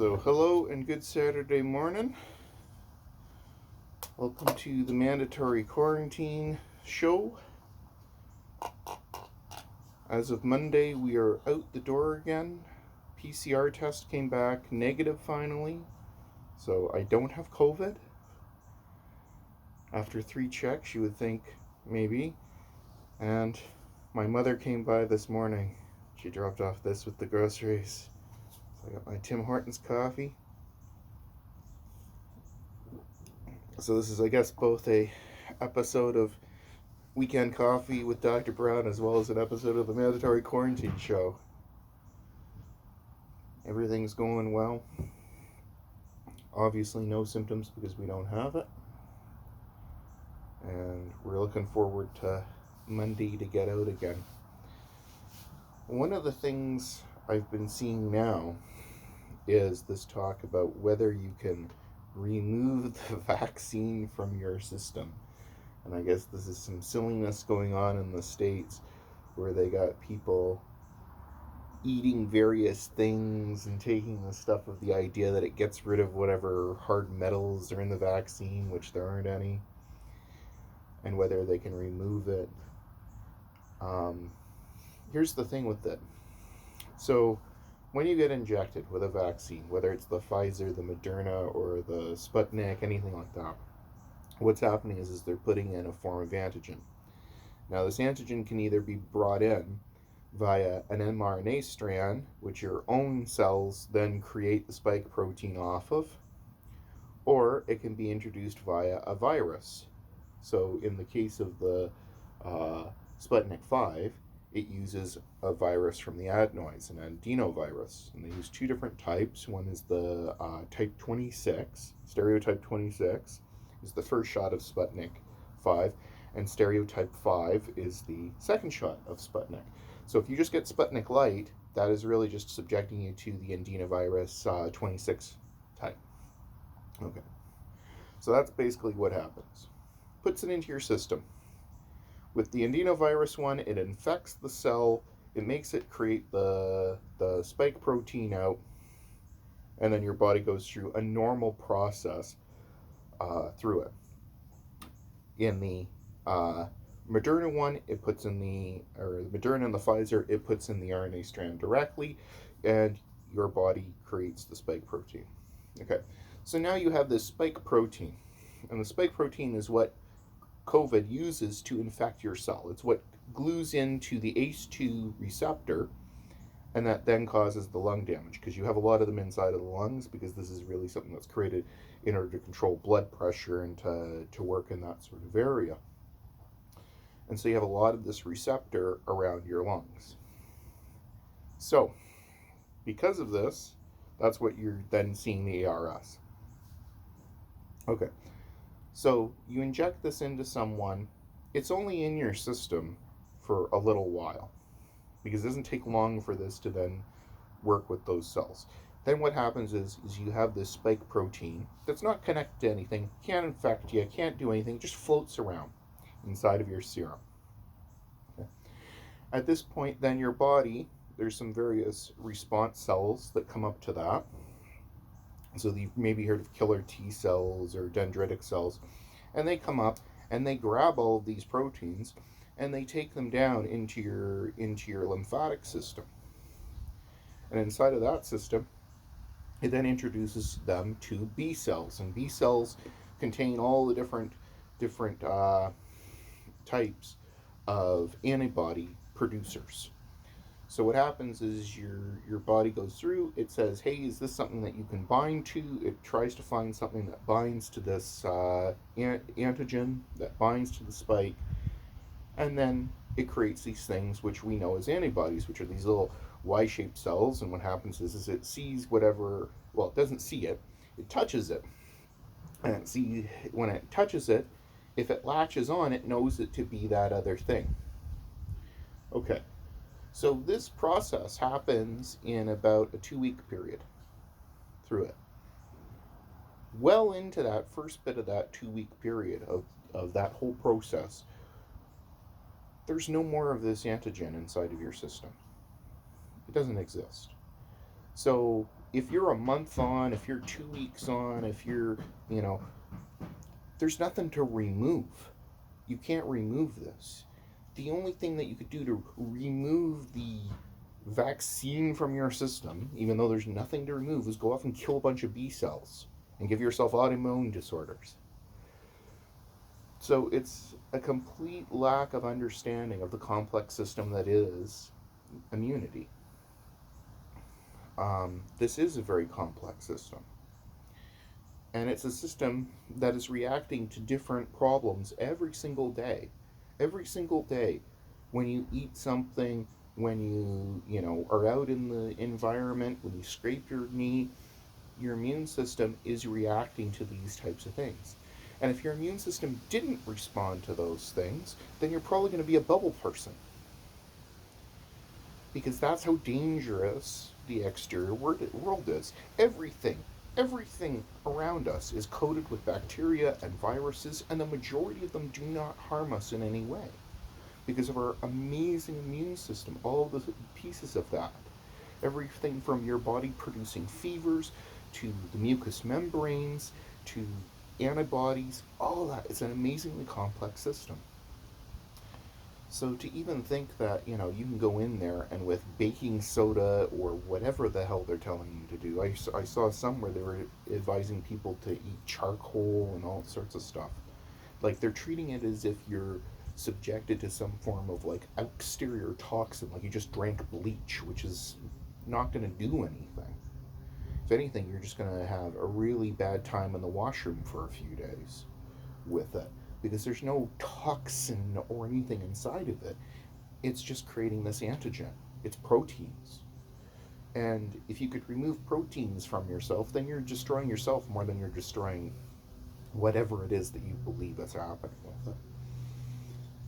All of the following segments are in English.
So, hello and good Saturday morning. Welcome to the mandatory quarantine show. As of Monday, we are out the door again. PCR test came back negative finally, so I don't have COVID. After 3 checks, you would think maybe. And my mother came by this morning. She dropped off this with the groceries. So I got my Tim Hortons coffee. So this is, I guess, both a episode of Weekend Coffee with Dr. Brown as well as an episode of the Mandatory Quarantine Show. Everything's going well. Obviously no symptoms because we don't have it. And we're looking forward to Monday to get out again. One of the things I've been seeing now is this talk about whether you can remove the vaccine from your system. And I guess this is some silliness going on in the States where they got people eating various things and taking the stuff of the idea that it gets rid of whatever hard metals are in the vaccine, which there aren't any, and whether they can remove it. Here's the thing with it. So when you get injected with a vaccine, whether it's the Pfizer, the Moderna, or the Sputnik, anything like that, what's happening is they're putting in a form of antigen. Now, this antigen can either be brought in via an mRNA strand, which your own cells then create the spike protein off of, or it can be introduced via a virus. So in the case of the Sputnik 5, it uses a virus from the adenoids, an adenovirus. And they use 2 different types. One is the type 26, stereotype 26, is the first shot of Sputnik 5, and stereotype 5 is the second shot of Sputnik. So if you just get Sputnik Light, that is really just subjecting you to the adenovirus 26 type. Okay. So that's basically what happens. Puts it into your system. With the adenovirus one, it infects the cell, it makes it create the spike protein out, and then your body goes through a normal process through it. In the Moderna one, it puts in the Moderna and the Pfizer, it puts in the RNA strand directly, and your body creates the spike protein. Okay, so now you have this spike protein, and the spike protein is what COVID uses to infect your cell. It's what glues into the ACE2 receptor, and that then causes the lung damage, because you have a lot of them inside of the lungs, because this is really something that's created in order to control blood pressure and to work in that sort of area. And so you have a lot of this receptor around your lungs. So, because of this, that's what you're then seeing the ARS. Okay. So you inject this into someone, it's only in your system for a little while, because it doesn't take long for this to then work with those cells. Then what happens is you have this spike protein that's not connected to anything, can't infect you, can't do anything, just floats around inside of your serum. Okay. At this point, then your body, there's some various response cells that come up to that. So you've maybe heard of killer T cells or dendritic cells, and they come up and they grab all of these proteins and they take them down into your lymphatic system. And inside of that system, it then introduces them to B cells, and B cells contain all the different types of antibody producers. So what happens is your body goes through, it says, hey, is this something that you can bind to? It tries to find something that binds to this antigen, that binds to the spike, and then it creates these things which we know as antibodies, which are these little Y-shaped cells. And what happens is it sees whatever, well, it doesn't see it, it touches it. And when it touches it, if it latches on, it knows it to be that other thing. Okay. So this process happens in about a 2-week period through it. Well into that first bit of that 2-week period of that whole process, there's no more of this antigen inside of your system. It doesn't exist. So if you're a month on, if you're 2 weeks on, if you're, you know, there's nothing to remove. You can't remove this. The only thing that you could do to remove the vaccine from your system, even though there's nothing to remove, is go off and kill a bunch of B cells and give yourself autoimmune disorders. So it's a complete lack of understanding of the complex system that is immunity. This is a very complex system. And it's a system that is reacting to different problems every single day. Every single day. When you eat something, when you are out in the environment, when you scrape your knee, your immune system is reacting to these types of things. And if your immune system didn't respond to those things, then you're probably going to be a bubble person. Because that's how dangerous the exterior world is. Everything around us is coated with bacteria and viruses, and the majority of them do not harm us in any way because of our amazing immune system, all of the pieces of that. Everything from your body producing fevers to the mucous membranes to antibodies, all that is an amazingly complex system. So to even think that, you can go in there and with baking soda or whatever the hell they're telling you to do. I saw some where they were advising people to eat charcoal and all sorts of stuff. Like they're treating it as if you're subjected to some form of like exterior toxin, like you just drank bleach, which is not going to do anything. If anything, you're just going to have a really bad time in the washroom for a few days with it because there's no toxin or anything inside of it. It's just creating this antigen. It's proteins. And if you could remove proteins from yourself, then you're destroying yourself more than you're destroying whatever it is that you believe is happening with it.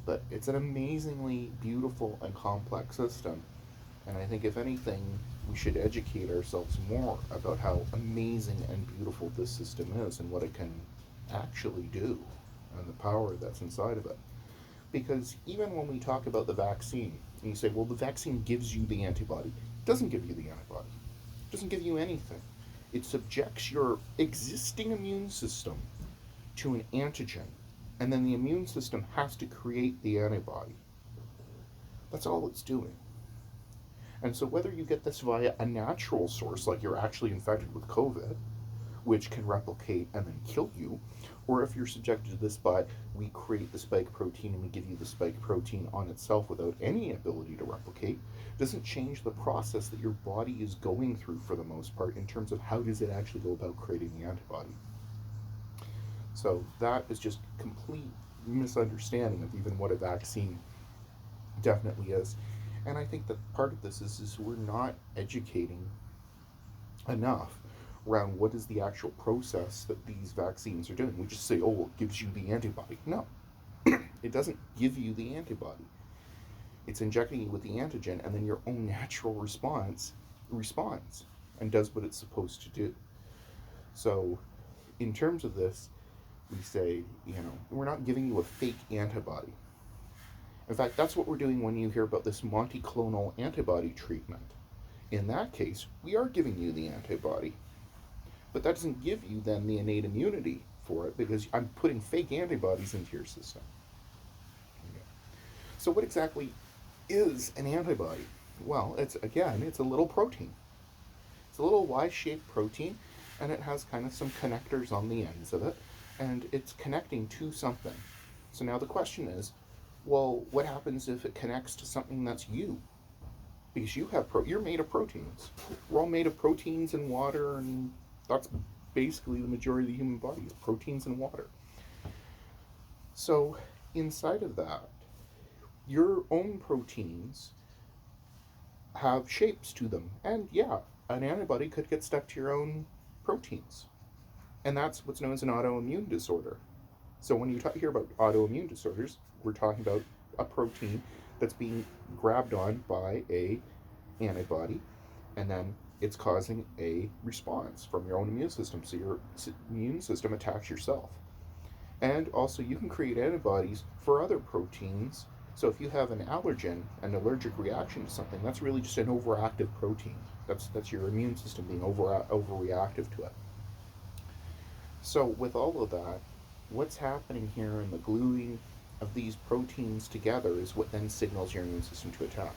But it's an amazingly beautiful and complex system. And I think, if anything, we should educate ourselves more about how amazing and beautiful this system is and what it can actually do and the power that's inside of it. Because even when we talk about the vaccine, and you say, well, the vaccine gives you the antibody, it doesn't give you the antibody. It doesn't give you anything. It subjects your existing immune system to an antigen, and then the immune system has to create the antibody. That's all it's doing. And so whether you get this via a natural source, like you're actually infected with COVID, which can replicate and then kill you, or if you're subjected to this by we create the spike protein and we give you the spike protein on itself without any ability to replicate, doesn't change the process that your body is going through for the most part in terms of how does it actually go about creating the antibody. So that is just complete misunderstanding of even what a vaccine definitely is. And I think that part of this is we're not educating enough around what is the actual process that these vaccines are doing. We just say, oh, it gives you the antibody. No, it doesn't give you the antibody. It's injecting you with the antigen, and then your own natural response responds and does what it's supposed to do. So in terms of this, we say, we're not giving you a fake antibody. In fact, that's what we're doing when you hear about this monoclonal antibody treatment. In that case, we are giving you the antibody. But that doesn't give you then the innate immunity for it because I'm putting fake antibodies into your system. Okay. So what exactly is an antibody? Well, it's a little protein. It's a little Y-shaped protein, and it has kind of some connectors on the ends of it, and it's connecting to something. So now the question is, well, what happens if it connects to something that's you? Because you're made of proteins. We're all made of proteins and water, and that's basically the majority of the human body is proteins and water. So inside of that, your own proteins have shapes to them. And yeah, an antibody could get stuck to your own proteins. And that's what's known as an autoimmune disorder. So when you hear about autoimmune disorders, we're talking about a protein that's being grabbed on by a antibody, and then it's causing a response from your own immune system. So your immune system attacks yourself. And also you can create antibodies for other proteins. So if you have an allergen, an allergic reaction to something, that's really just an overactive protein. That's your immune system being overreactive to it. So with all of that, what's happening here in the gluing of these proteins together is what then signals your immune system to attack.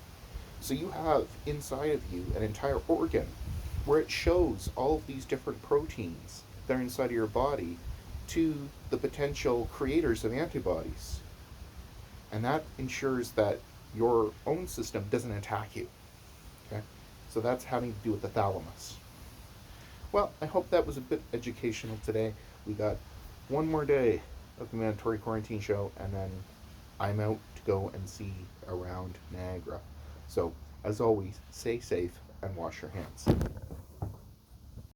So you have inside of you an entire organ where it shows all of these different proteins that are inside of your body to the potential creators of antibodies. And that ensures that your own system doesn't attack you. Okay? So that's having to do with the thalamus. Well, I hope that was a bit educational today. We got one more day of the mandatory quarantine show, and then I'm out to go and see around Niagara. So, as always, stay safe and wash your hands.